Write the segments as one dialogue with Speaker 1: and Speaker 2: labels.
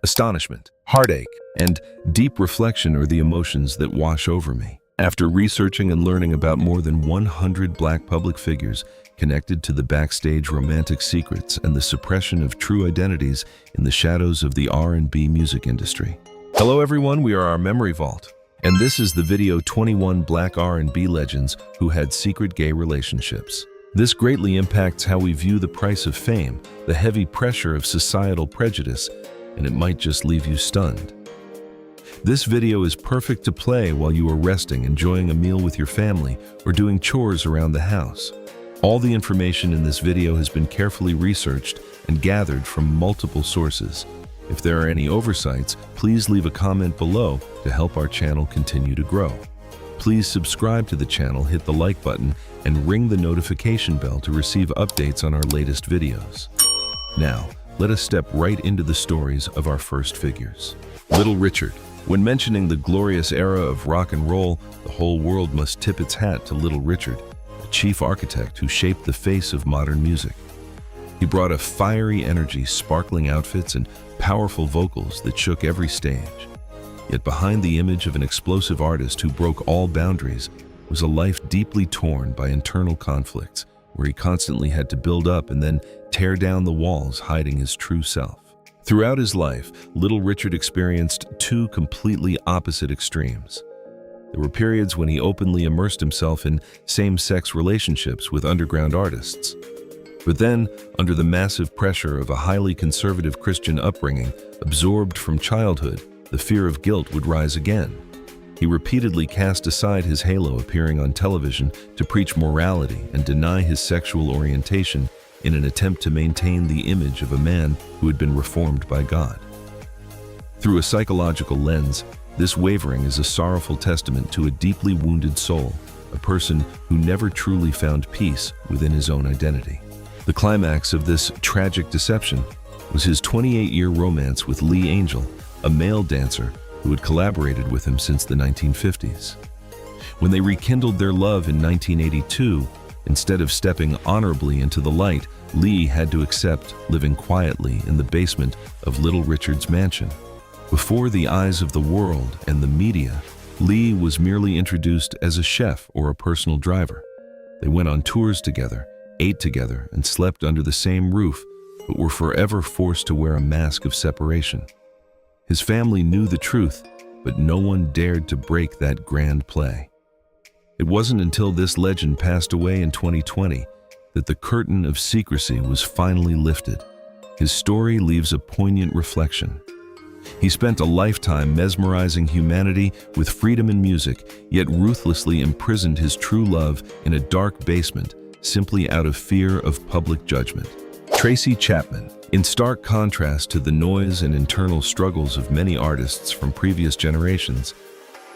Speaker 1: astonishment, heartache, and deep reflection are the emotions that wash over me. After researching and learning about more than 100 Black public figures connected to the backstage romantic secrets and the suppression of true identities in the shadows of the R&B music industry. Hello everyone, we are our Memory Vault, and this is the video 21 Black R&B legends who had secret gay relationships. This greatly impacts how we view the price of fame, the heavy pressure of societal prejudice, and it might just leave you stunned. This video is perfect to play while you are resting, enjoying a meal with your family, or doing chores around the house. All the information in this video has been carefully researched and gathered from multiple sources. If there are any oversights, please leave a comment below to help our channel continue to grow. Please subscribe to the channel, hit the like button, and ring the notification bell to receive updates on our latest videos. Now, let us step right into the stories of our first figures. Little Richard. When mentioning the glorious era of rock and roll, the whole world must tip its hat to Little Richard, the chief architect who shaped the face of modern music. He brought a fiery energy, sparkling outfits, and powerful vocals that shook every stage. Yet behind the image of an explosive artist who broke all boundaries was a life deeply torn by internal conflicts, where he constantly had to build up and then tear down the walls, hiding his true self. Throughout his life, Little Richard experienced two completely opposite extremes. There were periods when he openly immersed himself in same-sex relationships with underground artists. But then, under the massive pressure of a highly conservative Christian upbringing, absorbed from childhood, the fear of guilt would rise again. He repeatedly cast aside his halo, appearing on television to preach morality and deny his sexual orientation in an attempt to maintain the image of a man who had been reformed by God. Through a psychological lens, this wavering is a sorrowful testament to a deeply wounded soul, a person who never truly found peace within his own identity. The climax of this tragic deception was his 28-year romance with Lee Angel, a male dancer who had collaborated with him since the 1950s. When they rekindled their love in 1982, instead of stepping honorably into the light, Lee had to accept living quietly in the basement of Little Richard's mansion. Before the eyes of the world and the media, Lee was merely introduced as a chef or a personal driver. They went on tours together, ate together, and slept under the same roof, but were forever forced to wear a mask of separation. His family knew the truth, but no one dared to break that grand play. It wasn't until this legend passed away in 2020 that the curtain of secrecy was finally lifted. His story leaves a poignant reflection. He spent a lifetime mesmerizing humanity with freedom in music, yet ruthlessly imprisoned his true love in a dark basement simply out of fear of public judgment. Tracy Chapman. In stark contrast to the noise and internal struggles of many artists from previous generations,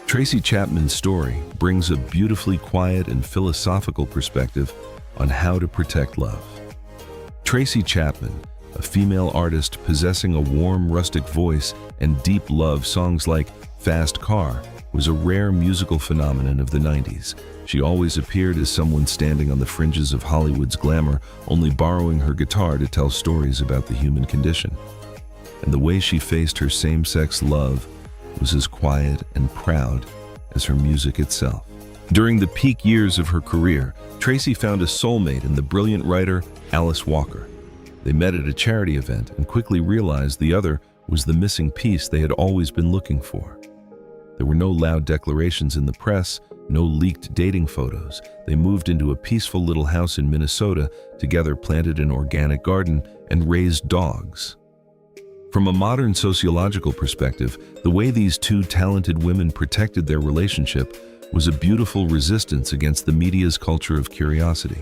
Speaker 1: Tracy Chapman's story brings a beautifully quiet and philosophical perspective on how to protect love. Tracy Chapman, a female artist possessing a warm, rustic voice and deep love songs like Fast Car, was a rare musical phenomenon of the 90s. She always appeared as someone standing on the fringes of Hollywood's glamour, only borrowing her guitar to tell stories about the human condition. And the way she faced her same-sex love was as quiet and proud as her music itself. During the peak years of her career, Tracy found a soulmate in the brilliant writer Alice Walker. They met at a charity event and quickly realized the other was the missing piece they had always been looking for. There were no loud declarations in the press, no leaked dating photos. They moved into a peaceful little house in Minnesota, together planted an organic garden, and raised dogs. From a modern sociological perspective, the way these two talented women protected their relationship was a beautiful resistance against the media's culture of curiosity.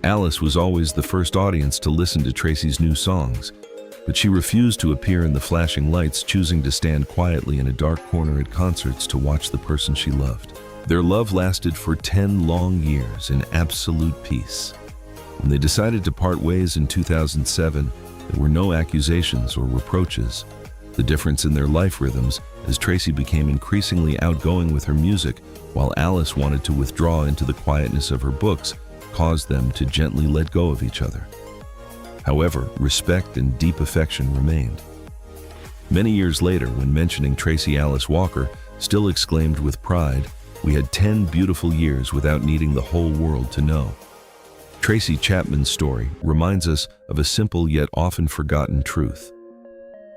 Speaker 1: Alice was always the first audience to listen to Tracy's new songs, but she refused to appear in the flashing lights, choosing to stand quietly in a dark corner at concerts to watch the person she loved. Their love lasted for 10 long years in absolute peace. When they decided to part ways in 2007, there were no accusations or reproaches. The difference in their life rhythms, as Tracy became increasingly outgoing with her music, while Alice wanted to withdraw into the quietness of her books, caused them to gently let go of each other. However, respect and deep affection remained. Many years later, when mentioning Tracy Alice Walker, still exclaimed with pride, "We had 10 beautiful years without needing the whole world to know." Tracy Chapman's story reminds us of a simple yet often forgotten truth.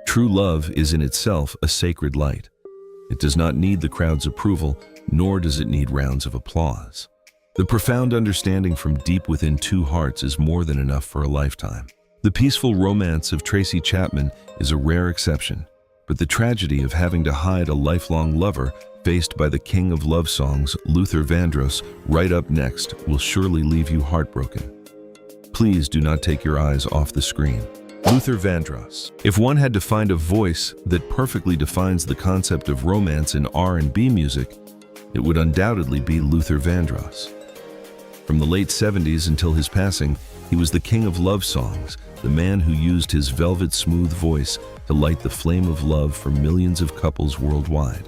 Speaker 1: True love is in itself a sacred light. It does not need the crowd's approval, nor does it need rounds of applause. The profound understanding from deep within two hearts is more than enough for a lifetime. The peaceful romance of Tracy Chapman is a rare exception, but the tragedy of having to hide a lifelong lover faced by the king of love songs, Luther Vandross, right up next, will surely leave you heartbroken. Please do not take your eyes off the screen. Luther Vandross. If one had to find a voice that perfectly defines the concept of romance in R&B music, it would undoubtedly be Luther Vandross. From the late 70s until his passing, he was the king of love songs, the man who used his velvet smooth voice to light the flame of love for millions of couples worldwide.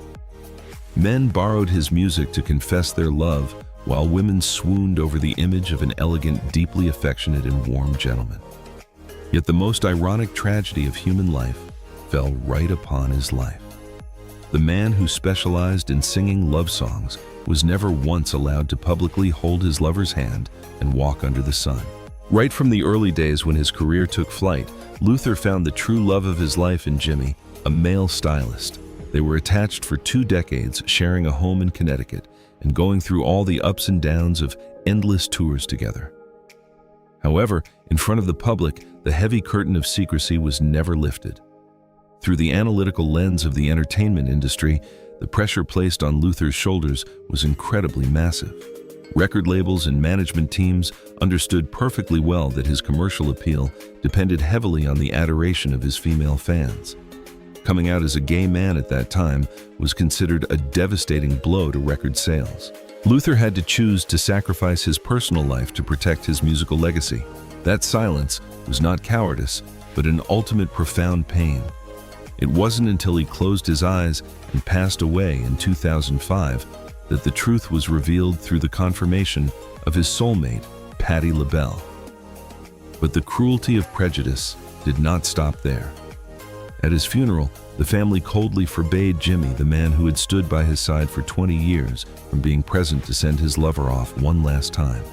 Speaker 1: Men borrowed his music to confess their love, while women swooned over the image of an elegant, deeply affectionate and warm gentleman. Yet the most ironic tragedy of human life fell right upon his life. The man who specialized in singing love songs was never once allowed to publicly hold his lover's hand and walk under the sun. Right from the early days when his career took flight, Luther found the true love of his life in Jimmy, a male stylist. They were attached for 2 decades, sharing a home in Connecticut and going through all the ups and downs of endless tours together. However, in front of the public, the heavy curtain of secrecy was never lifted. Through the analytical lens of the entertainment industry, the pressure placed on Luther's shoulders was incredibly massive. Record labels and management teams understood perfectly well that his commercial appeal depended heavily on the adoration of his female fans. Coming out as a gay man at that time was considered a devastating blow to record sales. Luther had to choose to sacrifice his personal life to protect his musical legacy. That silence was not cowardice, but an ultimate profound pain. It wasn't until he closed his eyes and passed away in 2005 that the truth was revealed through the confirmation of his soulmate, Patti LaBelle. But the cruelty of prejudice did not stop there. At his funeral, the family coldly forbade Jimmy, the man who had stood by his side for 20 years, from being present to send his lover off one last time.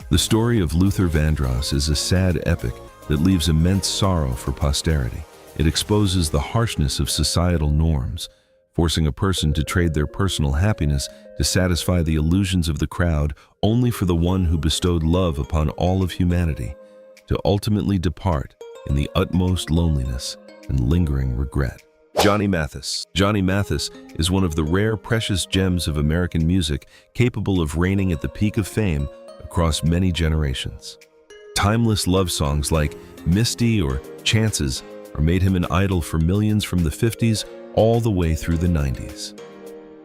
Speaker 1: The story of Luther Vandross is a sad epic that leaves immense sorrow for posterity. It exposes the harshness of societal norms, forcing a person to trade their personal happiness to satisfy the illusions of the crowd only for the one who bestowed love upon all of humanity, to ultimately depart in the utmost loneliness and lingering regret. Johnny Mathis. Johnny Mathis is one of the rare precious gems of American music capable of reigning at the peak of fame across many generations. Timeless love songs like Misty or Chances made him an idol for millions from the 50s all the way through the 90s.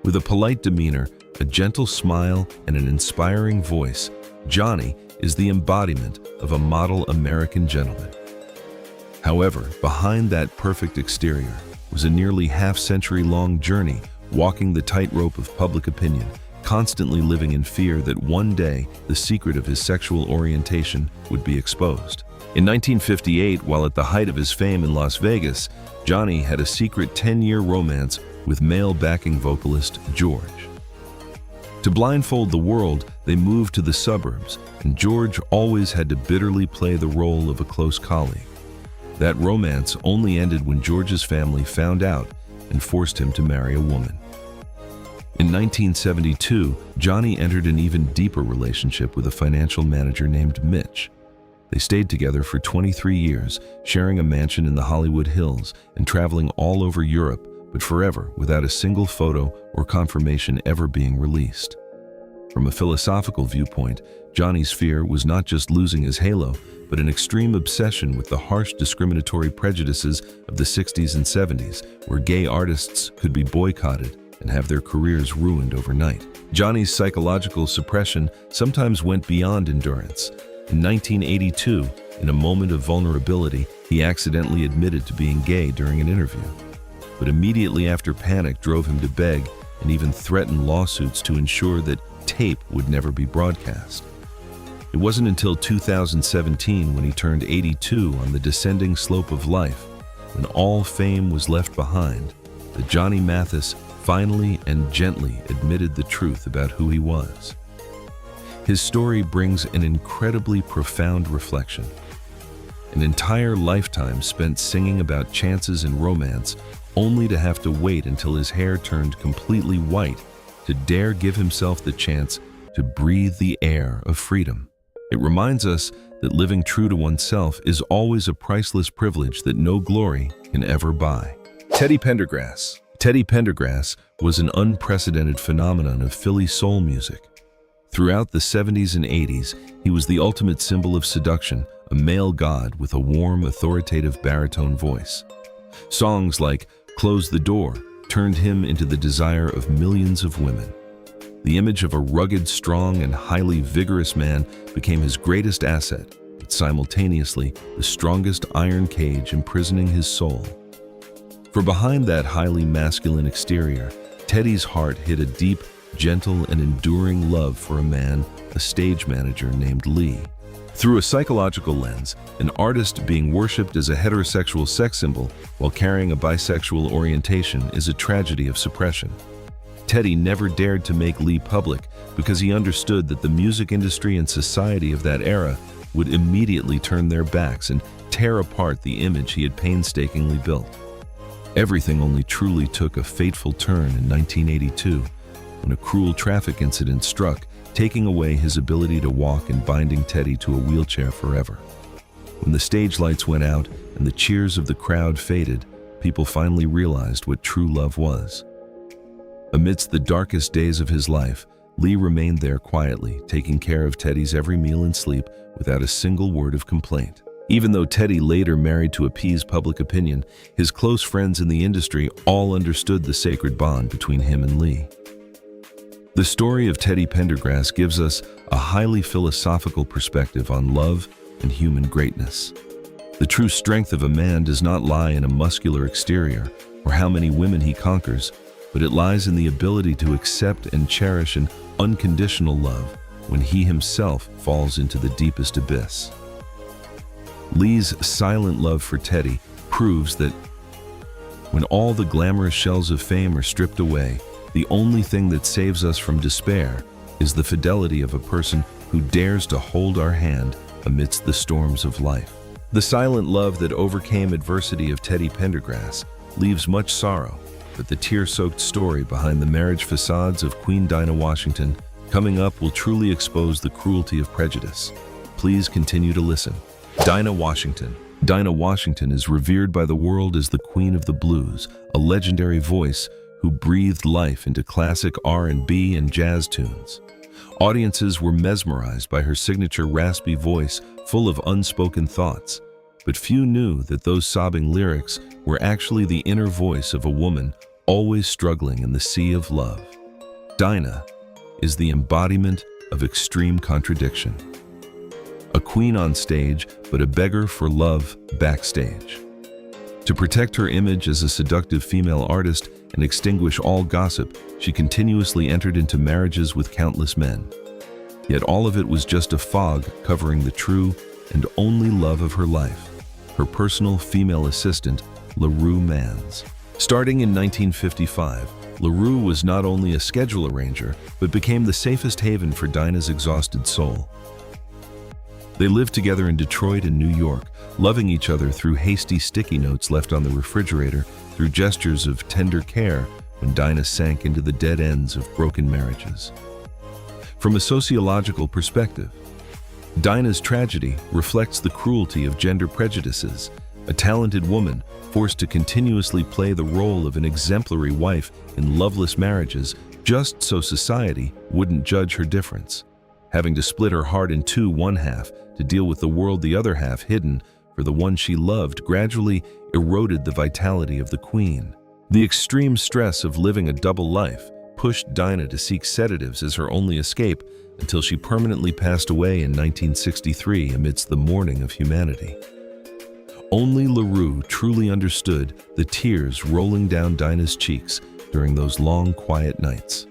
Speaker 1: With a polite demeanor, a gentle smile, and an inspiring voice, Johnny is the embodiment of a model American gentleman. However, behind that perfect exterior was a nearly half-century-long journey walking the tightrope of public opinion, constantly living in fear that one day the secret of his sexual orientation would be exposed. In 1958, while at the height of his fame in Las Vegas, Johnny had a secret 10-year romance with male backing vocalist George. To blindfold the world, they moved to the suburbs, and George always had to bitterly play the role of a close colleague. That romance only ended when George's family found out and forced him to marry a woman. In 1972, Johnny entered an even deeper relationship with a financial manager named Mitch. They stayed together for 23 years, sharing a mansion in the Hollywood Hills and traveling all over Europe, but forever without a single photo or confirmation ever being released. From a philosophical viewpoint, Johnny's fear was not just losing his halo, but an extreme obsession with the harsh discriminatory prejudices of the 60s and 70s, where gay artists could be boycotted and have their careers ruined overnight. Johnny's psychological suppression sometimes went beyond endurance. In 1982, in a moment of vulnerability, he accidentally admitted to being gay during an interview. But immediately after, panic drove him to beg and even threaten lawsuits to ensure that tape would never be broadcast. It wasn't until 2017, when he turned 82 on the descending slope of life, when all fame was left behind, that Johnny Mathis finally and gently admitted the truth about who he was. His story brings an incredibly profound reflection. An entire lifetime spent singing about chances and romance, only to have to wait until his hair turned completely white to dare give himself the chance to breathe the air of freedom. It reminds us that living true to oneself is always a priceless privilege that no glory can ever buy. Teddy Pendergrass. Teddy Pendergrass was an unprecedented phenomenon of Philly soul music. Throughout the 70s and 80s, he was the ultimate symbol of seduction, a male god with a warm, authoritative baritone voice. Songs like Close the Door turned him into the desire of millions of women. The image of a rugged, strong, and highly vigorous man became his greatest asset, but simultaneously the strongest iron cage imprisoning his soul. For behind that highly masculine exterior, Teddy's heart hid a deep, gentle, and enduring love for a man, a stage manager named Lee. Through a psychological lens, an artist being worshipped as a heterosexual sex symbol while carrying a bisexual orientation is a tragedy of suppression. Teddy never dared to make Lee public because he understood that the music industry and society of that era would immediately turn their backs and tear apart the image he had painstakingly built. Everything only truly took a fateful turn in 1982 when a cruel traffic incident struck, taking away his ability to walk and binding Teddy to a wheelchair forever. When the stage lights went out and the cheers of the crowd faded, people finally realized what true love was. Amidst the darkest days of his life, Lee remained there quietly, taking care of Teddy's every meal and sleep without a single word of complaint. Even though Teddy later married to appease public opinion, his close friends in the industry all understood the sacred bond between him and Lee. The story of Teddy Pendergrass gives us a highly philosophical perspective on love and human greatness. The true strength of a man does not lie in a muscular exterior or how many women he conquers, but it lies in the ability to accept and cherish an unconditional love when he himself falls into the deepest abyss. Lee's silent love for Teddy proves that when all the glamorous shells of fame are stripped away, the only thing that saves us from despair is the fidelity of a person who dares to hold our hand amidst the storms of life. The silent love that overcame adversity of Teddy Pendergrass leaves much sorrow, but the tear-soaked story behind the marriage facades of Queen Dinah Washington coming up will truly expose the cruelty of prejudice. Please continue to listen. Dinah Washington. Dinah Washington is revered by the world as the Queen of the Blues, a legendary voice who breathed life into classic R&B and jazz tunes. Audiences were mesmerized by her signature raspy voice full of unspoken thoughts, but few knew that those sobbing lyrics were actually the inner voice of a woman always struggling in the sea of love. Dinah is the embodiment of extreme contradiction. A queen on stage, but a beggar for love backstage. To protect her image as a seductive female artist and extinguish all gossip, she continuously entered into marriages with countless men. Yet all of it was just a fog covering the true and only love of her life, her personal female assistant, LaRue Mans. Starting in 1955, LaRue was not only a schedule arranger, but became the safest haven for Dinah's exhausted soul. They lived together in Detroit and New York, loving each other through hasty sticky notes left on the refrigerator, through gestures of tender care when Dinah sank into the dead ends of broken marriages. From a sociological perspective, Dinah's tragedy reflects the cruelty of gender prejudices, a talented woman forced to continuously play the role of an exemplary wife in loveless marriages just so society wouldn't judge her difference. Having to split her heart in two, one half, to deal with the world the other half hidden for the one she loved gradually eroded the vitality of the queen. The extreme stress of living a double life pushed Dinah to seek sedatives as her only escape until she permanently passed away in 1963 amidst the mourning of humanity. Only LaRue truly understood the tears rolling down Dinah's cheeks during those long, quiet nights.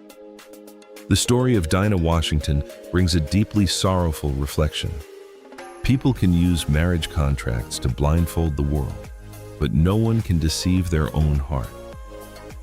Speaker 1: The story of Dinah Washington brings a deeply sorrowful reflection. People can use marriage contracts to blindfold the world, but no one can deceive their own heart.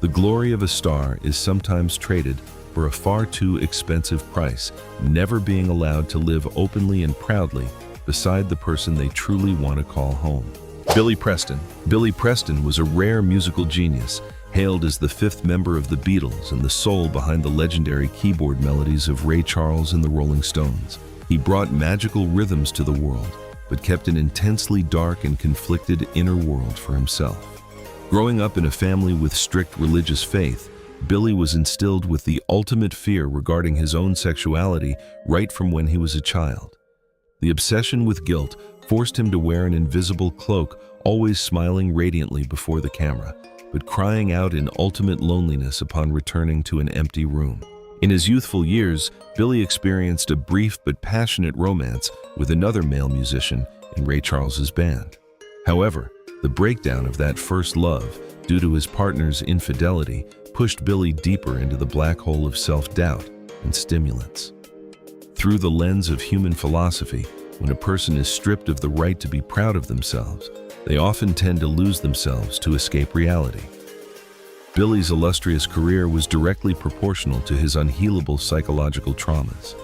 Speaker 1: The glory of a star is sometimes traded for a far too expensive price, never being allowed to live openly and proudly beside the person they truly want to call home. Billy Preston. Billy Preston was a rare musical genius, hailed as the fifth member of the Beatles and the soul behind the legendary keyboard melodies of Ray Charles and the Rolling Stones. He brought magical rhythms to the world, but kept an intensely dark and conflicted inner world for himself. Growing up in a family with strict religious faith, Billy was instilled with the ultimate fear regarding his own sexuality right from when he was a child. The obsession with guilt forced him to wear an invisible cloak, always smiling radiantly before the camera, but crying out in ultimate loneliness upon returning to an empty room. In his youthful years, Billy experienced a brief but passionate romance with another male musician in Ray Charles's band. However, the breakdown of that first love, due to his partner's infidelity, pushed Billy deeper into the black hole of self-doubt and stimulants. Through the lens of human philosophy, when a person is stripped of the right to be proud of themselves, they often tend to lose themselves to escape reality. Billy's illustrious career was directly proportional to his unhealable psychological traumas.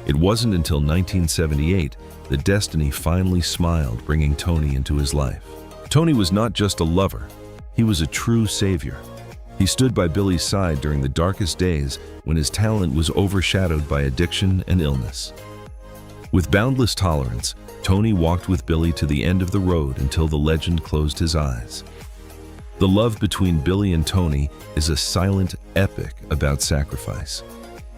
Speaker 1: It wasn't until 1978 that destiny finally smiled, bringing Tony into his life. Tony was not just a lover, he was a true savior. He stood by Billy's side during the darkest days when his talent was overshadowed by addiction and illness. With boundless tolerance, Tony walked with Billy to the end of the road until the legend closed his eyes. The love between Billy and Tony is a silent epic about sacrifice.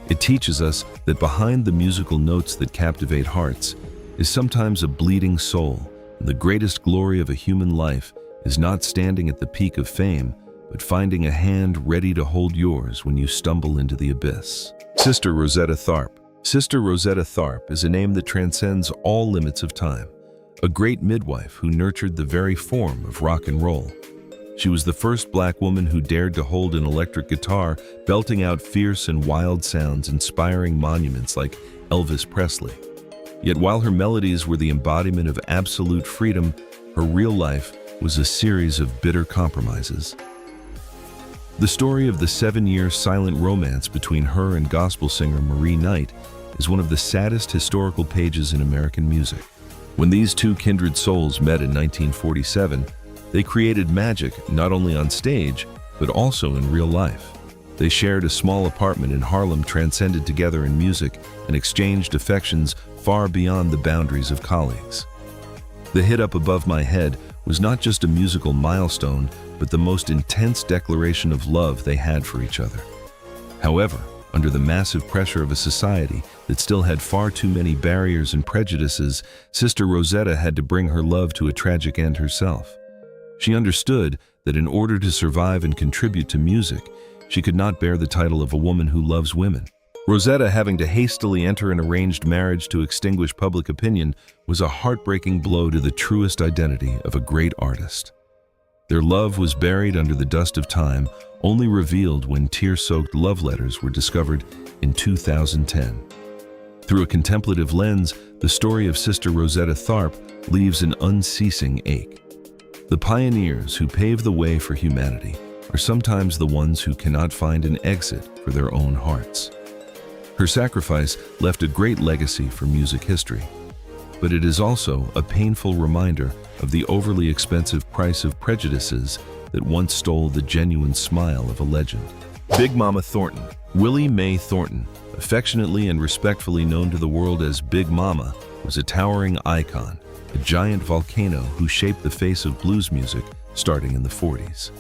Speaker 1: It teaches us that behind the musical notes that captivate hearts is sometimes a bleeding soul, and the greatest glory of a human life is not standing at the peak of fame, but finding a hand ready to hold yours when you stumble into the abyss. Sister Rosetta Tharpe. Sister Rosetta Tharpe is a name that transcends all limits of time, a great midwife who nurtured the very form of rock and roll. She was the first black woman who dared to hold an electric guitar, belting out fierce and wild sounds, inspiring monuments like Elvis Presley. Yet while her melodies were the embodiment of absolute freedom, her real life was a series of bitter compromises. The story of the 7-year silent romance between her and gospel singer Marie Knight is one of the saddest historical pages in American music. When these two kindred souls met in 1947, they created magic not only on stage, but also in real life. They shared a small apartment in Harlem, transcended together in music, and exchanged affections far beyond the boundaries of colleagues. The hit Up Above My Head was not just a musical milestone, but the most intense declaration of love they had for each other. However, under the massive pressure of a society that still had far too many barriers and prejudices, Sister Rosetta had to bring her love to a tragic end herself. She understood that in order to survive and contribute to music, she could not bear the title of a woman who loves women. Rosetta having to hastily enter an arranged marriage to extinguish public opinion was a heartbreaking blow to the truest identity of a great artist. Their love was buried under the dust of time, only revealed when tear-soaked love letters were discovered in 2010. Through a contemplative lens, the story of Sister Rosetta Tharpe leaves an unceasing ache. The pioneers who paved the way for humanity are sometimes the ones who cannot find an exit for their own hearts. Her sacrifice left a great legacy for music history, but it is also a painful reminder of the overly expensive price of prejudices that once stole the genuine smile of a legend. Big Mama Thornton. Willie Mae Thornton, affectionately and respectfully known to the world as Big Mama, was a towering icon, a giant volcano who shaped the face of blues music starting in the 40s.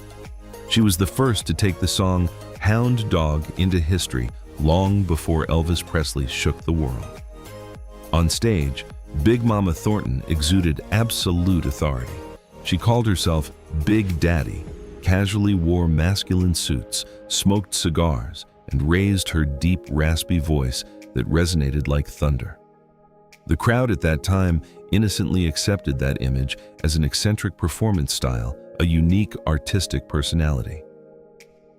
Speaker 1: She was the first to take the song Hound Dog into history long before Elvis Presley shook the world. On stage, Big Mama Thornton exuded absolute authority. She called herself Big Daddy, casually wore masculine suits, smoked cigars, and raised her deep, raspy voice that resonated like thunder. The crowd at that time innocently accepted that image as an eccentric performance style, a unique artistic personality.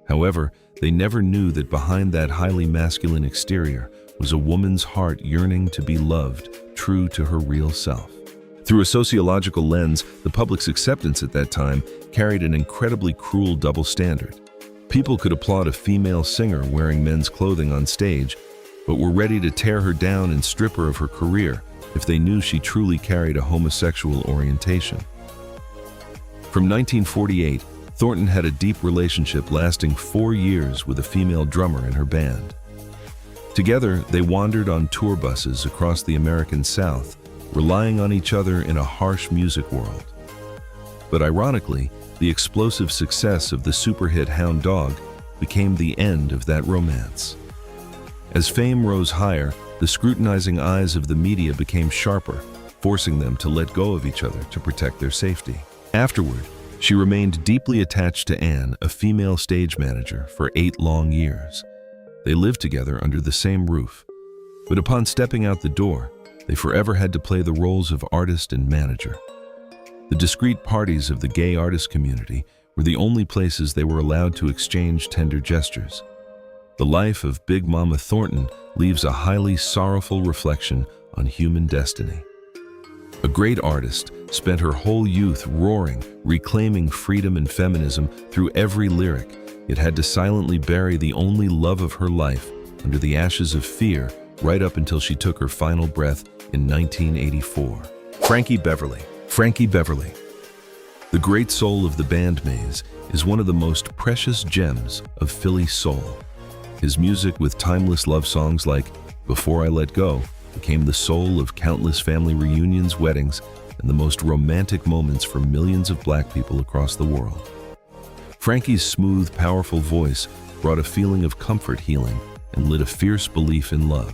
Speaker 1: However, they never knew that behind that highly masculine exterior was a woman's heart yearning to be loved, true to her real self. Through a sociological lens, the public's acceptance at that time carried an incredibly cruel double standard. People could applaud a female singer wearing men's clothing on stage, but were ready to tear her down and strip her of her career if they knew she truly carried a homosexual orientation. From 1948, Thornton had a deep relationship lasting 4 years with a female drummer in her band. Together, they wandered on tour buses across the American South, relying on each other in a harsh music world. But ironically, the explosive success of the superhit Hound Dog became the end of that romance. As fame rose higher, the scrutinizing eyes of the media became sharper, forcing them to let go of each other to protect their safety. Afterward, she remained deeply attached to Anne, a female stage manager, for 8 long years. They lived together under the same roof, but upon stepping out the door, they forever had to play the roles of artist and manager. The discreet parties of the gay artist community were the only places they were allowed to exchange tender gestures. The life of Big Mama Thornton leaves a highly sorrowful reflection on human destiny. A great artist spent her whole youth roaring, reclaiming freedom and feminism through every lyric, yet had to silently bury the only love of her life under the ashes of fear right up until she took her final breath in 1984. Frankie Beverly. Frankie Beverly. The great soul of the band Maze is one of the most precious gems of Philly soul. His music, with timeless love songs like Before I Let Go, became the soul of countless family reunions, weddings, and the most romantic moments for millions of Black people across the world. Frankie's smooth, powerful voice brought a feeling of comfort, healing, and lit a fierce belief in love.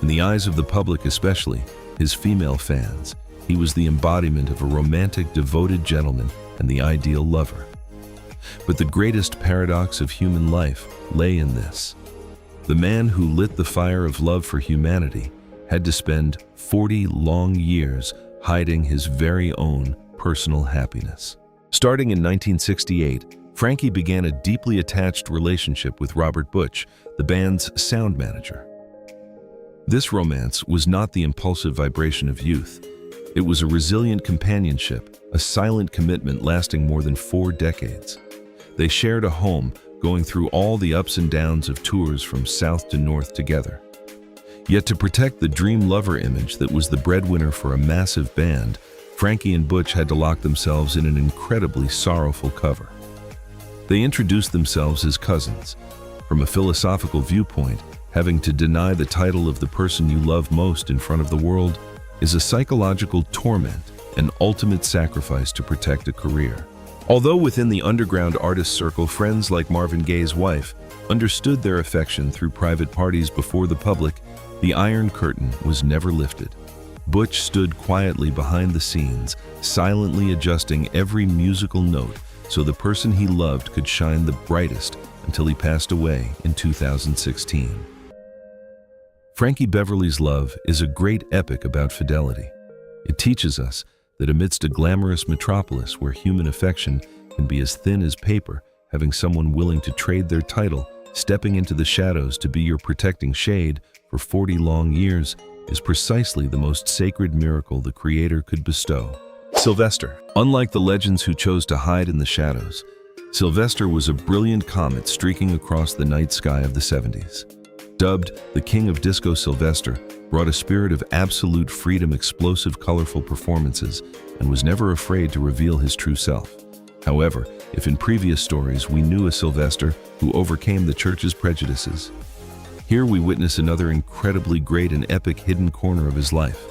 Speaker 1: In the eyes of the public, especially his female fans, he was the embodiment of a romantic, devoted gentleman and the ideal lover. But the greatest paradox of human life lay in this. The man who lit the fire of love for humanity had to spend 40 long years hiding his very own personal happiness. Starting in 1968, Frankie began a deeply attached relationship with Robert Butch, the band's sound manager. This romance was not the impulsive vibration of youth. It was a resilient companionship, a silent commitment lasting more than 4 decades. They shared a home, going through all the ups and downs of tours from south to north together. Yet to protect the dream lover image that was the breadwinner for a massive band, Frankie and Butch had to lock themselves in an incredibly sorrowful cover. They introduced themselves as cousins. From a philosophical viewpoint, having to deny the title of the person you love most in front of the world is a psychological torment, an ultimate sacrifice to protect a career. Although within the underground artist circle, friends like Marvin Gaye's wife understood their affection through private parties before the public, the Iron Curtain was never lifted. Butch stood quietly behind the scenes, silently adjusting every musical note so the person he loved could shine the brightest until he passed away in 2016. Frankie Beverly's Love is a great epic about fidelity. It teaches us that amidst a glamorous metropolis where human affection can be as thin as paper, having someone willing to trade their title, stepping into the shadows to be your protecting shade for 40 long years, is precisely the most sacred miracle the Creator could bestow. Sylvester. Unlike the legends who chose to hide in the shadows, Sylvester was a brilliant comet streaking across the night sky of the 70s. Dubbed the King of Disco, Sylvester brought a spirit of absolute freedom, explosive, colorful performances, and was never afraid to reveal his true self. However, if in previous stories we knew a Sylvester who overcame the church's prejudices, here we witness another incredibly great and epic hidden corner of his life,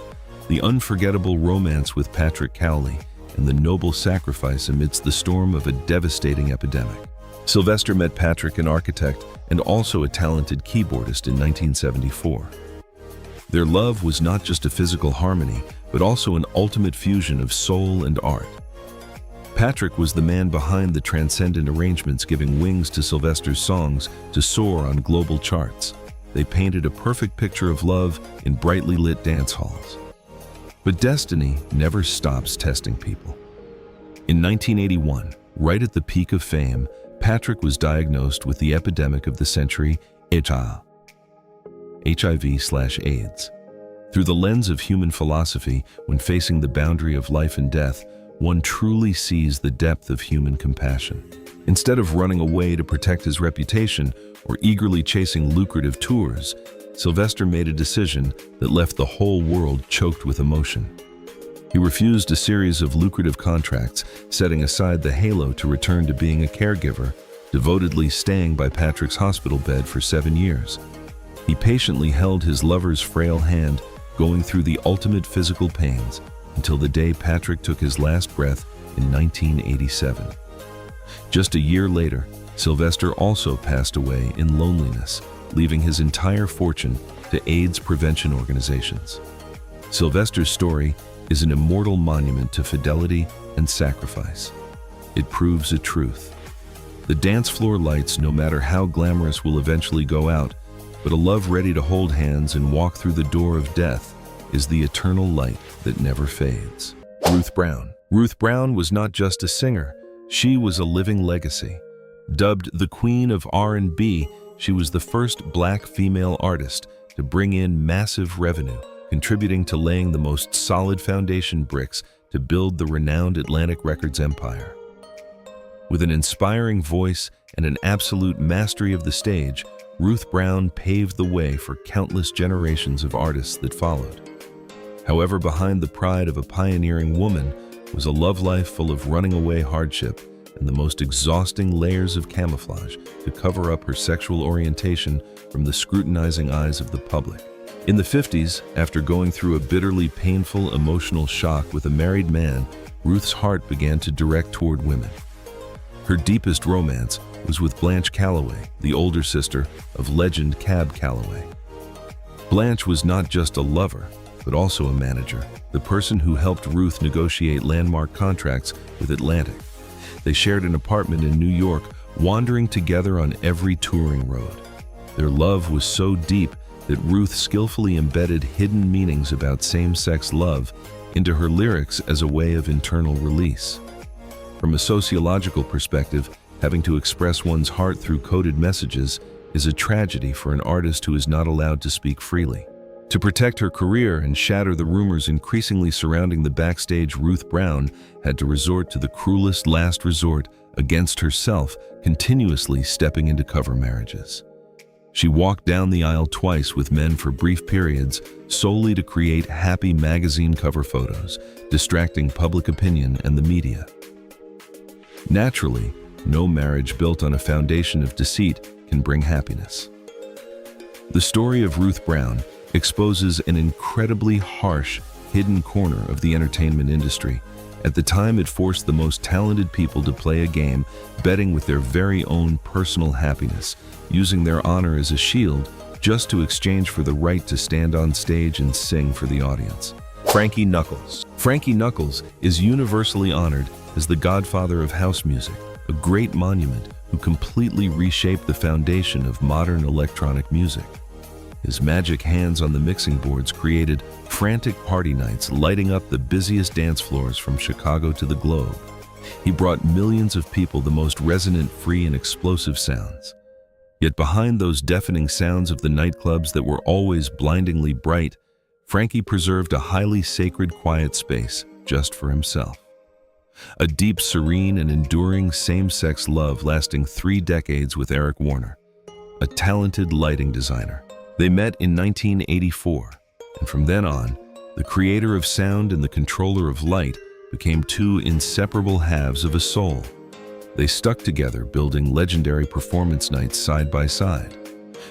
Speaker 1: the unforgettable romance with Patrick Cowley and the noble sacrifice amidst the storm of a devastating epidemic. Sylvester met Patrick, an architect and also a talented keyboardist, in 1974. Their love was not just a physical harmony, but also an ultimate fusion of soul and art. Patrick was the man behind the transcendent arrangements, giving wings to Sylvester's songs to soar on global charts. They painted a perfect picture of love in brightly lit dance halls. But destiny never stops testing people. In 1981, right at the peak of fame, Patrick was diagnosed with the epidemic of the century, HIV/AIDS. Through the lens of human philosophy, when facing the boundary of life and death, one truly sees the depth of human compassion. Instead of running away to protect his reputation or eagerly chasing lucrative tours, Sylvester made a decision that left the whole world choked with emotion. He refused a series of lucrative contracts, setting aside the halo to return to being a caregiver, devotedly staying by Patrick's hospital bed for 7 years. He patiently held his lover's frail hand, going through the ultimate physical pains, until the day Patrick took his last breath in 1987. Just a year later, Sylvester also passed away in loneliness, leaving his entire fortune to AIDS prevention organizations. Sylvester's story is an immortal monument to fidelity and sacrifice. It proves a truth. The dance floor lights, no matter how glamorous, will eventually go out, but a love ready to hold hands and walk through the door of death is the eternal light that never fades. Ruth Brown. Ruth Brown was not just a singer, she was a living legacy. Dubbed the Queen of R&B, she was the first Black female artist to bring in massive revenue, contributing to laying the most solid foundation bricks to build the renowned Atlantic Records empire. With an inspiring voice and an absolute mastery of the stage, Ruth Brown paved the way for countless generations of artists that followed. However, behind the pride of a pioneering woman was a love life full of running away hardship and the most exhausting layers of camouflage to cover up her sexual orientation from the scrutinizing eyes of the public. In the 50s, after going through a bitterly painful emotional shock with a married man, Ruth's heart began to direct toward women. Her deepest romance was with Blanche Calloway, the older sister of legend Cab Calloway. Blanche was not just a lover, but also a manager, the person who helped Ruth negotiate landmark contracts with Atlantic. They shared an apartment in New York, wandering together on every touring road. Their love was so deep that Ruth skillfully embedded hidden meanings about same-sex love into her lyrics as a way of internal release. From a sociological perspective, having to express one's heart through coded messages is a tragedy for an artist who is not allowed to speak freely. To protect her career and shatter the rumors increasingly surrounding the backstage, Ruth Brown had to resort to the cruelest last resort against herself, continuously stepping into cover marriages. She walked down the aisle twice with men for brief periods, solely to create happy magazine cover photos, distracting public opinion and the media. Naturally, no marriage built on a foundation of deceit can bring happiness. The story of Ruth Brown exposes an incredibly harsh, hidden corner of the entertainment industry. At the time, it forced the most talented people to play a game, betting with their very own personal happiness, using their honor as a shield just to exchange for the right to stand on stage and sing for the audience. Frankie Knuckles. Frankie Knuckles is universally honored as the godfather of house music, a great monument who completely reshaped the foundation of modern electronic music. His magic hands on the mixing boards created frantic party nights, lighting up the busiest dance floors from Chicago to the globe. He brought millions of people the most resonant, free, and explosive sounds. Yet behind those deafening sounds of the nightclubs that were always blindingly bright, Frankie preserved a highly sacred, quiet space just for himself. A deep, serene, and enduring same-sex love lasting 3 decades with Eric Warner, a talented lighting designer. They met in 1984, and from then on, the creator of sound and the controller of light became 2 inseparable halves of a soul. They stuck together, building legendary performance nights side by side.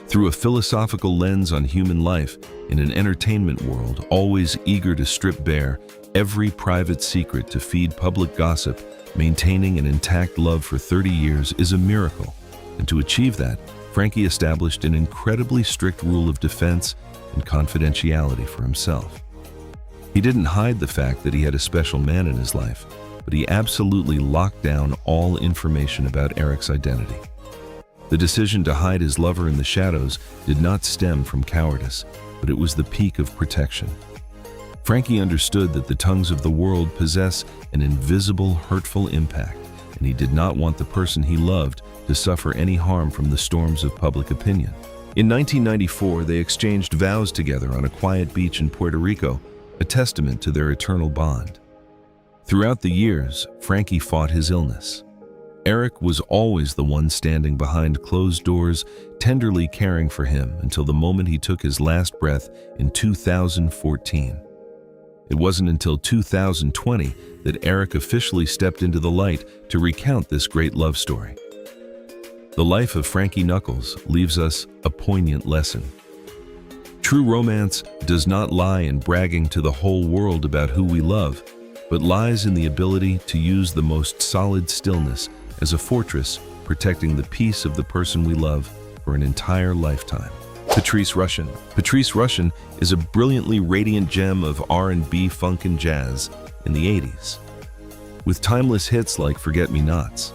Speaker 1: Through a philosophical lens on human life, in an entertainment world always eager to strip bare every private secret to feed public gossip, maintaining an intact love for 30 years is a miracle. And to achieve that, Frankie established an incredibly strict rule of defense and confidentiality for himself. He didn't hide the fact that he had a special man in his life, but he absolutely locked down all information about Eric's identity. The decision to hide his lover in the shadows did not stem from cowardice, but it was the peak of protection. Frankie understood that the tongues of the world possess an invisible, hurtful impact, and he did not want the person he loved to suffer any harm from the storms of public opinion. In 1994, they exchanged vows together on a quiet beach in Puerto Rico, a testament to their eternal bond. Throughout the years, Frankie fought his illness. Eric was always the one standing behind closed doors, tenderly caring for him until the moment he took his last breath in 2014. It wasn't until 2020 that Eric officially stepped into the light to recount this great love story. The life of Frankie Knuckles leaves us a poignant lesson. True romance does not lie in bragging to the whole world about who we love, but lies in the ability to use the most solid stillness as a fortress, protecting the peace of the person we love for an entire lifetime. Patrice Rushen. Patrice Rushen is a brilliantly radiant gem of R&B, funk, and jazz in the 80s. With timeless hits like Forget Me Nots,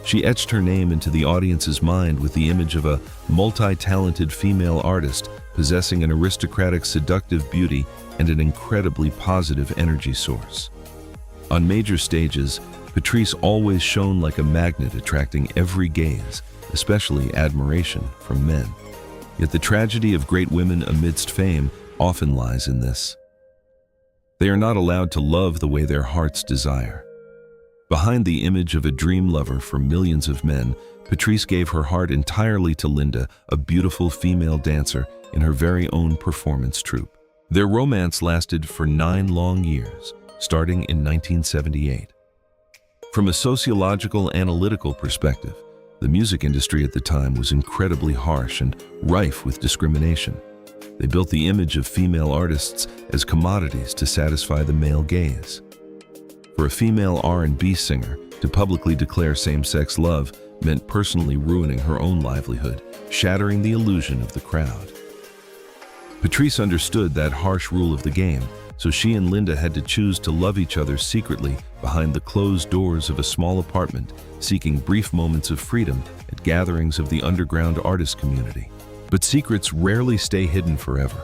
Speaker 1: she etched her name into the audience's mind with the image of a multi-talented female artist possessing an aristocratic, seductive beauty and an incredibly positive energy source. On major stages, Patrice always shone like a magnet, attracting every gaze, especially admiration from men. Yet the tragedy of great women amidst fame often lies in this. They are not allowed to love the way their hearts desire. Behind the image of a dream lover for millions of men, Patrice gave her heart entirely to Linda, a beautiful female dancer in her very own performance troupe. Their romance lasted for 9 long years, starting in 1978. From a sociological, analytical perspective, the music industry at the time was incredibly harsh and rife with discrimination. They built the image of female artists as commodities to satisfy the male gaze. For a female R&B singer to publicly declare same-sex love meant personally ruining her own livelihood, shattering the illusion of the crowd. Patrice understood that harsh rule of the game, so she and Linda had to choose to love each other secretly behind the closed doors of a small apartment, seeking brief moments of freedom at gatherings of the underground artist community. But secrets rarely stay hidden forever.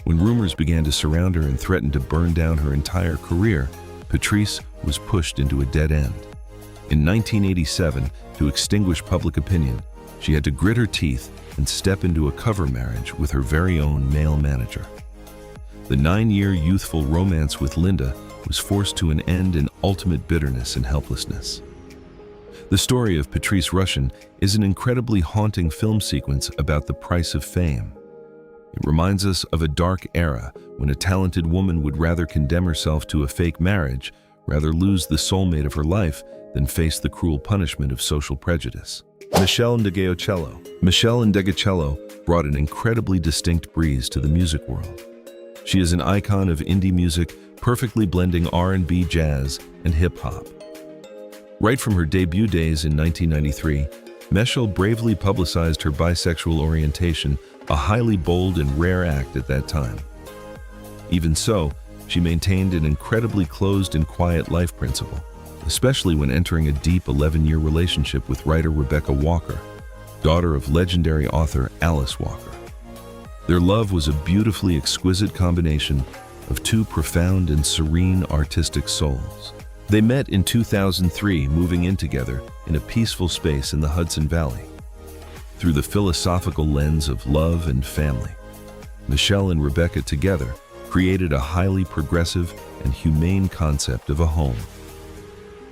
Speaker 1: When rumors began to surround her and threaten to burn down her entire career, Patrice was pushed into a dead end. In 1987, to extinguish public opinion, she had to grit her teeth and step into a cover marriage with her very own male manager. The 9-year youthful romance with Linda was forced to an end in ultimate bitterness and helplessness. The story of Patrice Rushen is an incredibly haunting film sequence about the price of fame. It reminds us of a dark era when a talented woman would rather condemn herself to a fake marriage, rather lose the soulmate of her life than face the cruel punishment of social prejudice. Meshell Ndegeocello. Meshell Ndegeocello brought an incredibly distinct breeze to the music world. She is an icon of indie music, perfectly blending R&B, jazz, and hip-hop. Right from her debut days in 1993, Meshell bravely publicized her bisexual orientation, a highly bold and rare act at that time. Even so, she maintained an incredibly closed and quiet life principle, especially when entering a deep 11-year relationship with writer Rebecca Walker, daughter of legendary author Alice Walker. Their love was a beautifully exquisite combination of two profound and serene artistic souls. They met in 2003, moving in together in a peaceful space in the Hudson Valley. Through the philosophical lens of love and family, Meshell and Rebecca together created a highly progressive and humane concept of a home.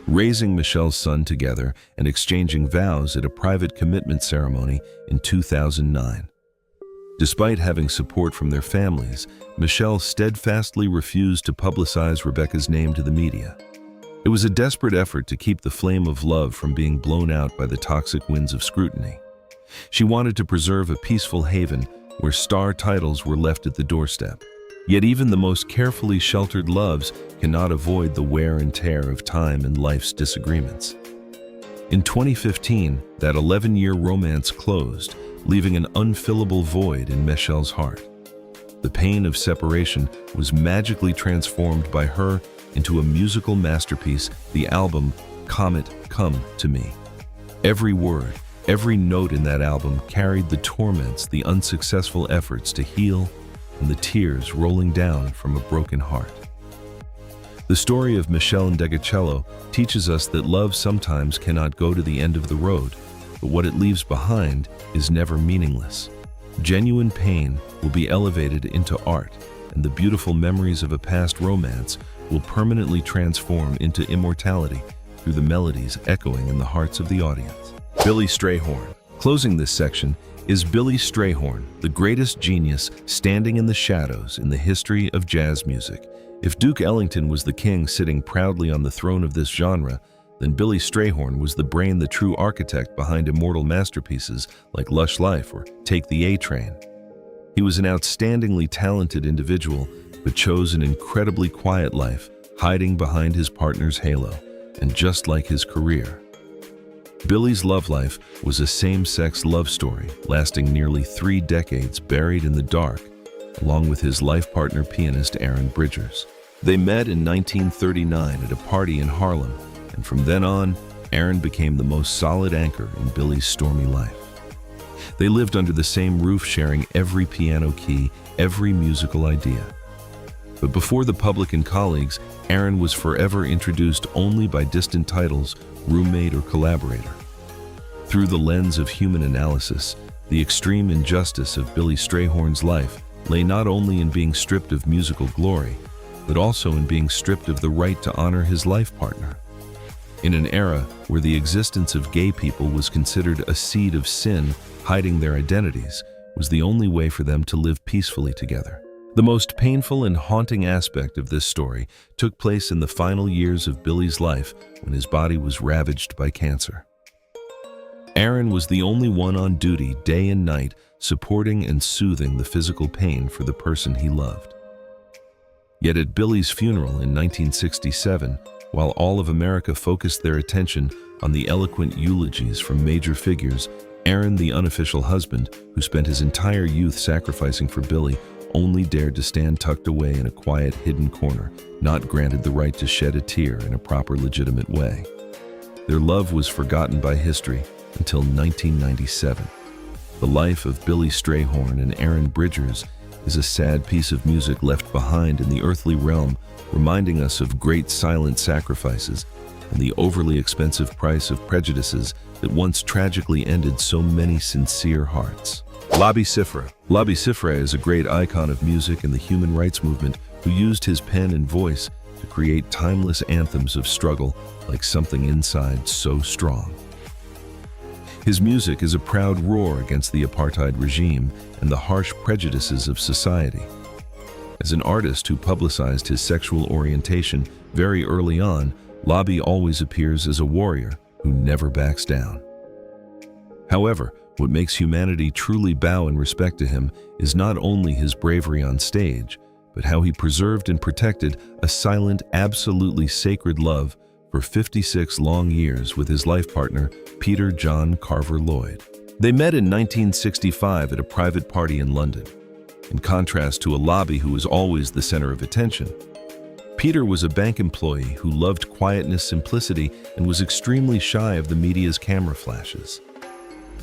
Speaker 1: Raising Meshell's son together and exchanging vows at a private commitment ceremony in 2009. Despite having support from their families, Meshell steadfastly refused to publicize Rebecca's name to the media. It was a desperate effort to keep the flame of love from being blown out by the toxic winds of scrutiny. She wanted to preserve a peaceful haven where star titles were left at the doorstep. Yet even the most carefully sheltered loves cannot avoid the wear and tear of time and life's disagreements. In 2015, that 11-year romance closed, leaving an unfillable void in Meshell's heart. The pain of separation was magically transformed by her into a musical masterpiece, the album Comet Come to Me. Every word, every note in that album carried the torments, the unsuccessful efforts to heal, and the tears rolling down from a broken heart. The story of Meshell Ndegeocello teaches us that love sometimes cannot go to the end of the road, but what it leaves behind is never meaningless. Genuine pain will be elevated into art, and the beautiful memories of a past romance will permanently transform into immortality through the melodies echoing in the hearts of the audience. Billy Strayhorn. Closing this section is Billy Strayhorn, the greatest genius standing in the shadows in the history of jazz music. If Duke Ellington was the king sitting proudly on the throne of this genre, then Billy Strayhorn was the brain, the true architect behind immortal masterpieces like Lush Life or Take the A-Train. He was an outstandingly talented individual, but chose an incredibly quiet life, hiding behind his partner's halo. And just like his career, Billy's love life was a same-sex love story lasting nearly 3 decades, buried in the dark, along with his life partner pianist Aaron Bridgers. They met in 1939 at a party in Harlem, and from then on, Aaron became the most solid anchor in Billy's stormy life. They lived under the same roof, sharing every piano key, every musical idea. But before the public and colleagues, Aaron was forever introduced only by distant titles, roommate or collaborator. Through the lens of human analysis, the extreme injustice of Billy Strayhorn's life lay not only in being stripped of musical glory, but also in being stripped of the right to honor his life partner. In an era where the existence of gay people was considered a seed of sin, hiding their identities was the only way for them to live peacefully together. The most painful and haunting aspect of this story took place in the final years of Billy's life when his body was ravaged by cancer. Aaron was the only one on duty day and night, supporting and soothing the physical pain for the person he loved. Yet at Billy's funeral in 1967, while all of America focused their attention on the eloquent eulogies from major figures, Aaron, the unofficial husband, who spent his entire youth sacrificing for Billy, only dared to stand tucked away in a quiet, hidden corner, not granted the right to shed a tear in a proper, legitimate way. Their love was forgotten by history until 1997. The life of Billy Strayhorn and Aaron Bridgers is a sad piece of music left behind in the earthly realm, reminding us of great silent sacrifices and the overly expensive price of prejudices that once tragically ended so many sincere hearts. Labi Siffre. Labi Siffre is a great icon of music and the human rights movement who used his pen and voice to create timeless anthems of struggle like Something Inside So Strong. His music is a proud roar against the apartheid regime and the harsh prejudices of society. As an artist who publicized his sexual orientation very early on, Labi always appears as a warrior who never backs down. However, what makes humanity truly bow in respect to him is not only his bravery on stage, but how he preserved and protected a silent, absolutely sacred love for 56 long years with his life partner, Peter John Carver Lloyd. They met in 1965 at a private party in London. In contrast to a Labi who was always the center of attention, Peter was a bank employee who loved quietness, simplicity, and was extremely shy of the media's camera flashes.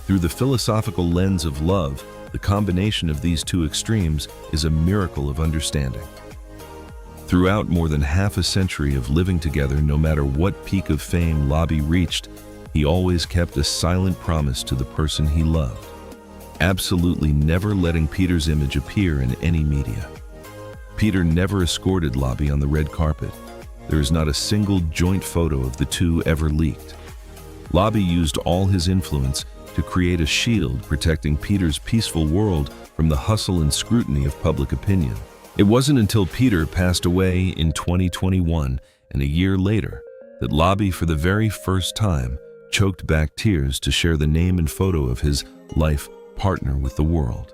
Speaker 1: Through the philosophical lens of love, the combination of these two extremes is a miracle of understanding. Throughout more than half a century of living together, no matter what peak of fame Labi reached, he always kept a silent promise to the person he loved, absolutely never letting Peter's image appear in any media. Peter never escorted Labi on the red carpet. There is not a single joint photo of the two ever leaked. Labi used all his influence to create a shield protecting Peter's peaceful world from the hustle and scrutiny of public opinion. It wasn't until Peter passed away in 2021 and a year later that Labi, for the very first time, choked back tears to share the name and photo of his life partner with the world.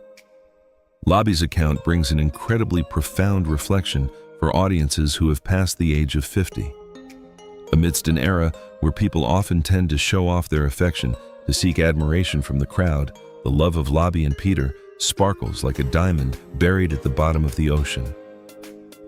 Speaker 1: Labi's account brings an incredibly profound reflection for audiences who have passed the age of 50. Amidst an era where people often tend to show off their affection to seek admiration from the crowd, the love of Labi and Peter sparkles like a diamond buried at the bottom of the ocean.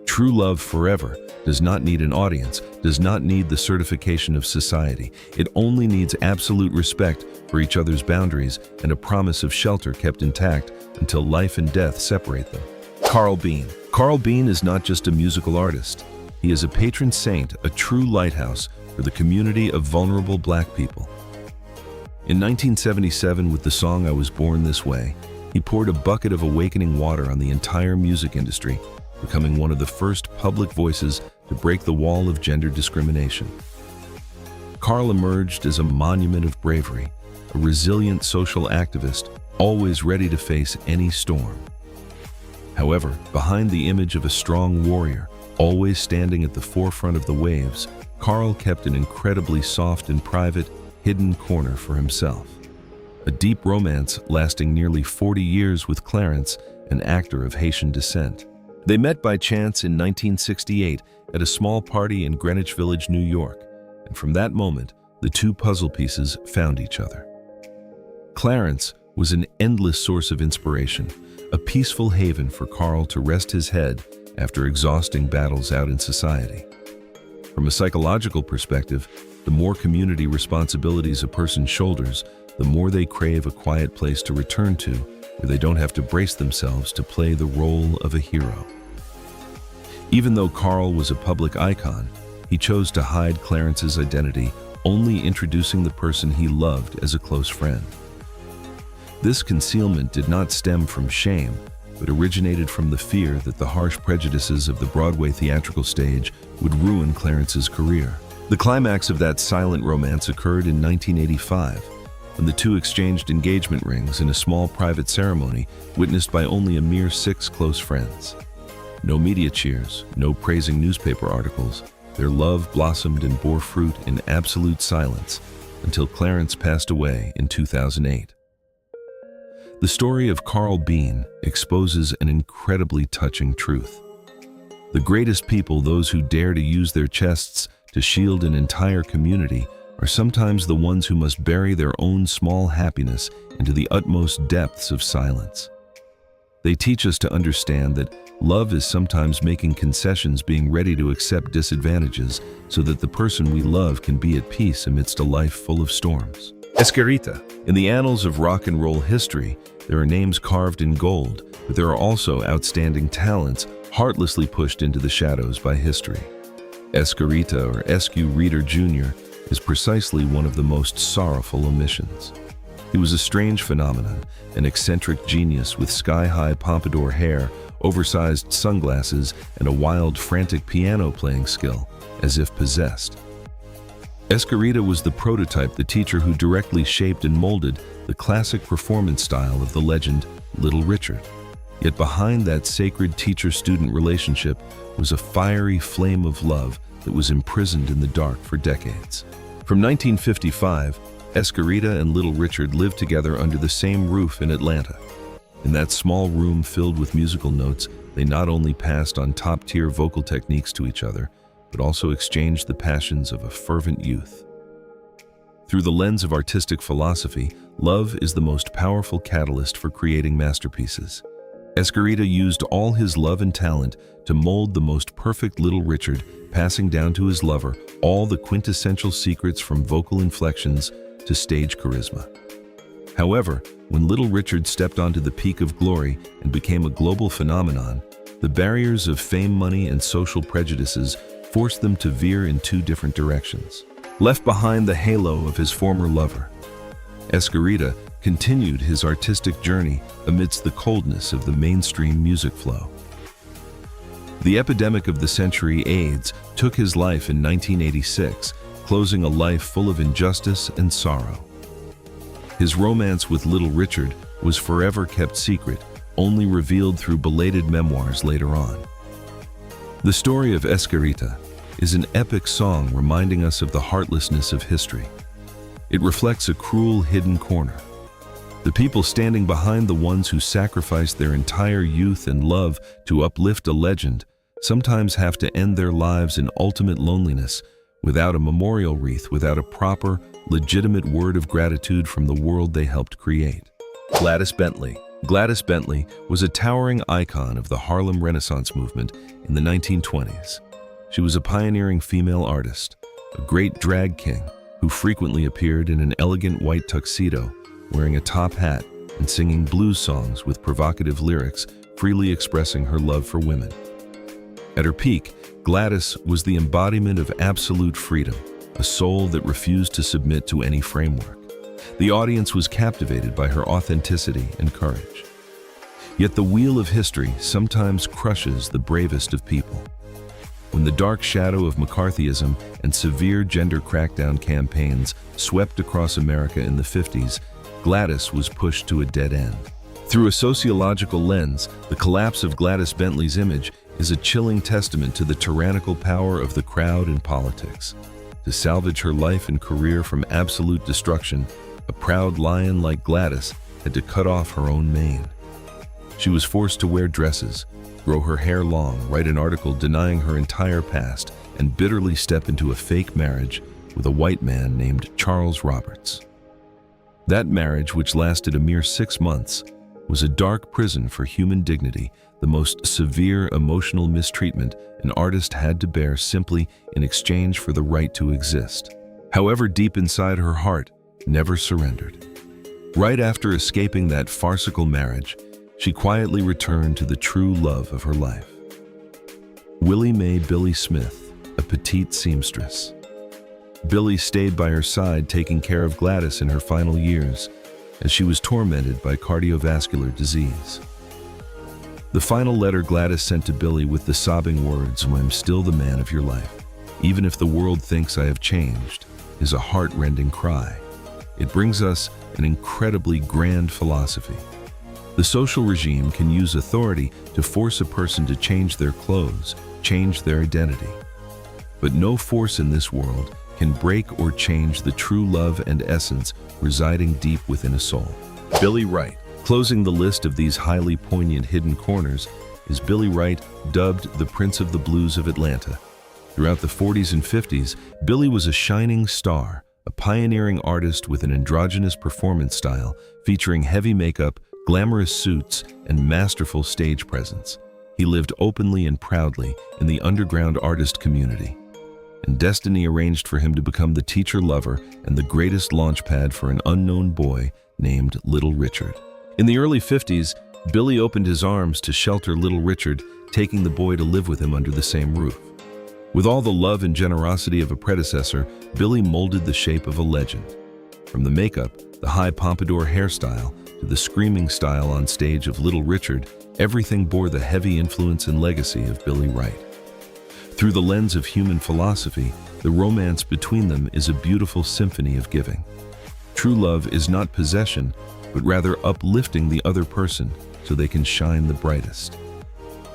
Speaker 1: True love forever does not need an audience, does not need the certification of society. It only needs absolute respect for each other's boundaries and a promise of shelter kept intact until life and death separate them. Carl Bean. Carl Bean is not just a musical artist. He is a patron saint, a true lighthouse for the community of vulnerable Black people. In 1977, with the song I Was Born This Way, He poured a bucket of awakening water on the entire music industry, becoming one of the first public voices to break the wall of gender discrimination. Carl emerged as a monument of bravery, a resilient social activist, always ready to face any storm. However, behind the image of a strong warrior, always standing at the forefront of the waves, Carl kept an incredibly soft and private, hidden corner for himself. A deep romance lasting nearly 40 years with Clarence, an actor of Haitian descent. They met by chance in 1968 at a small party in Greenwich Village, New York, and from that moment, the two puzzle pieces found each other. Clarence was an endless source of inspiration, a peaceful haven for Carl to rest his head after exhausting battles out in society. From a psychological perspective, the more community responsibilities a person shoulders, the more they crave a quiet place to return to, where they don't have to brace themselves to play the role of a hero. Even though Carl was a public icon, he chose to hide Clarence's identity, only introducing the person he loved as a close friend. This concealment did not stem from shame, but originated from the fear that the harsh prejudices of the Broadway theatrical stage would ruin Clarence's career. The climax of that silent romance occurred in 1985, when the two exchanged engagement rings in a small private ceremony witnessed by only a mere 6 close friends. No media cheers, no praising newspaper articles. Their love blossomed and bore fruit in absolute silence until Clarence passed away in 2008. The story of Carl Bean exposes an incredibly touching truth. The greatest people, those who dare to use their chests to shield an entire community, are sometimes the ones who must bury their own small happiness into the utmost depths of silence. They teach us to understand that love is sometimes making concessions, being ready to accept disadvantages so that the person we love can be at peace amidst a life full of storms. Escarita. In the annals of rock and roll history, there are names carved in gold, but there are also outstanding talents heartlessly pushed into the shadows by history. Escarita, or Escu Reader Jr., is precisely one of the most sorrowful omissions. He was a strange phenomenon, an eccentric genius with sky-high pompadour hair, oversized sunglasses, and a wild, frantic piano-playing skill, as if possessed. Escarita was the prototype, the teacher who directly shaped and molded the classic performance style of the legend Little Richard. Yet behind that sacred teacher-student relationship was a fiery flame of love that was imprisoned in the dark for decades. From 1955, Escarita and Little Richard lived together under the same roof in Atlanta. In that small room filled with musical notes, they not only passed on top-tier vocal techniques to each other, but also exchanged the passions of a fervent youth. Through the lens of artistic philosophy, love is the most powerful catalyst for creating masterpieces. Escarita used all his love and talent to mold the most perfect Little Richard, passing down to his lover all the quintessential secrets from vocal inflections to stage charisma. However, when Little Richard stepped onto the peak of glory and became a global phenomenon, the barriers of fame, money, and social prejudices forced them to veer in 2 different directions. Left behind the halo of his former lover, Escarita continued his artistic journey amidst the coldness of the mainstream music flow. The epidemic of the century, AIDS, took his life in 1986, closing a life full of injustice and sorrow. His romance with Little Richard was forever kept secret, only revealed through belated memoirs later on. The story of Escarita is an epic song reminding us of the heartlessness of history. It reflects a cruel hidden corner. The people standing behind the ones who sacrificed their entire youth and love to uplift a legend sometimes have to end their lives in ultimate loneliness, without a memorial wreath, without a proper, legitimate word of gratitude from the world they helped create. Gladys Bentley. Gladys Bentley was a towering icon of the Harlem Renaissance movement in the 1920s. She was a pioneering female artist, a great drag king who frequently appeared in an elegant white tuxedo, wearing a top hat and singing blues songs with provocative lyrics, freely expressing her love for women. At her peak, Gladys was the embodiment of absolute freedom, a soul that refused to submit to any framework. The audience was captivated by her authenticity and courage. Yet the wheel of history sometimes crushes the bravest of people. When the dark shadow of McCarthyism and severe gender crackdown campaigns swept across America in the 50s, Gladys was pushed to a dead end. Through a sociological lens, the collapse of Gladys Bentley's image is a chilling testament to the tyrannical power of the crowd in politics. To salvage her life and career from absolute destruction, a proud lion like Gladys had to cut off her own mane. She was forced to wear dresses, grow her hair long, write an article denying her entire past, and bitterly step into a fake marriage with a white man named Charles Roberts. That marriage, which lasted a mere 6 months, was a dark prison for human dignity, the most severe emotional mistreatment an artist had to bear simply in exchange for the right to exist. However, deep inside her heart, never surrendered. Right after escaping that farcical marriage, she quietly returned to the true love of her life. Willie Mae Billie Smith, a petite seamstress. Billie stayed by her side, taking care of Gladys in her final years, as she was tormented by cardiovascular disease. The final letter Gladys sent to Billie with the sobbing words, "I'm still the man of your life, even if the world thinks I have changed," is a heart-rending cry. It brings us an incredibly grand philosophy. The social regime can use authority to force a person to change their clothes, change their identity. But no force in this world can break or change the true love and essence residing deep within a soul. Billy Wright. Closing the list of these highly poignant hidden corners is Billy Wright, dubbed the Prince of the Blues of Atlanta. Throughout the 40s and 50s, Billy was a shining star, a pioneering artist with an androgynous performance style featuring heavy makeup, glamorous suits, and masterful stage presence. He lived openly and proudly in the underground artist community, and destiny arranged for him to become the teacher lover and the greatest launchpad for an unknown boy named Little Richard. In the early 50s, Billy opened his arms to shelter Little Richard, taking the boy to live with him under the same roof. With all the love and generosity of a predecessor, Billy molded the shape of a legend. From the makeup, the high pompadour hairstyle, to the screaming style on stage of Little Richard, everything bore the heavy influence and legacy of Billy Wright. Through the lens of human philosophy, the romance between them is a beautiful symphony of giving. True love is not possession, but rather uplifting the other person so they can shine the brightest.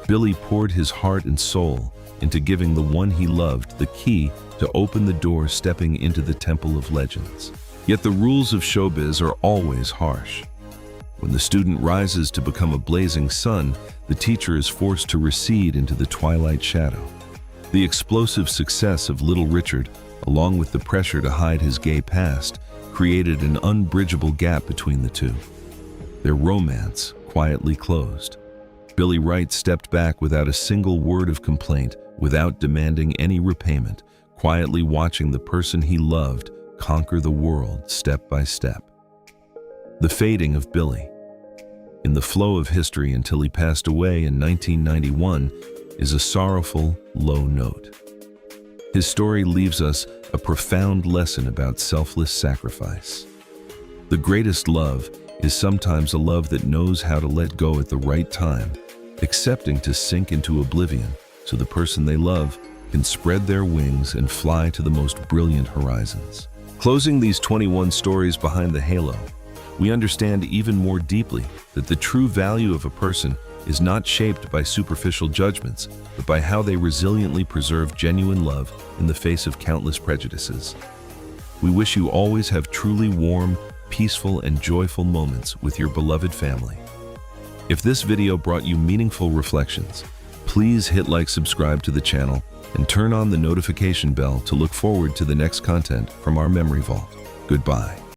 Speaker 1: Billy poured his heart and soul into giving the one he loved the key to open the door, stepping into the temple of legends. Yet the rules of showbiz are always harsh. When the student rises to become a blazing sun, the teacher is forced to recede into the twilight shadow. The explosive success of Little Richard, along with the pressure to hide his gay past, created an unbridgeable gap between the two. Their romance quietly closed. Billy Wright stepped back without a single word of complaint, without demanding any repayment, quietly watching the person he loved conquer the world step by step. The fading of Billy. In the flow of history until he passed away in 1991 is a sorrowful, low note. His story leaves us a profound lesson about selfless sacrifice. The greatest love is sometimes a love that knows how to let go at the right time, accepting to sink into oblivion so the person they love can spread their wings and fly to the most brilliant horizons. Closing these 21 stories behind the halo, we understand even more deeply that the true value of a person is not shaped by superficial judgments, but by how they resiliently preserve genuine love in the face of countless prejudices. We wish you always have truly warm, peaceful, and joyful moments with your beloved family. If this video brought you meaningful reflections, please hit like, subscribe to the channel, and turn on the notification bell to look forward to the next content from our memory vault. Goodbye.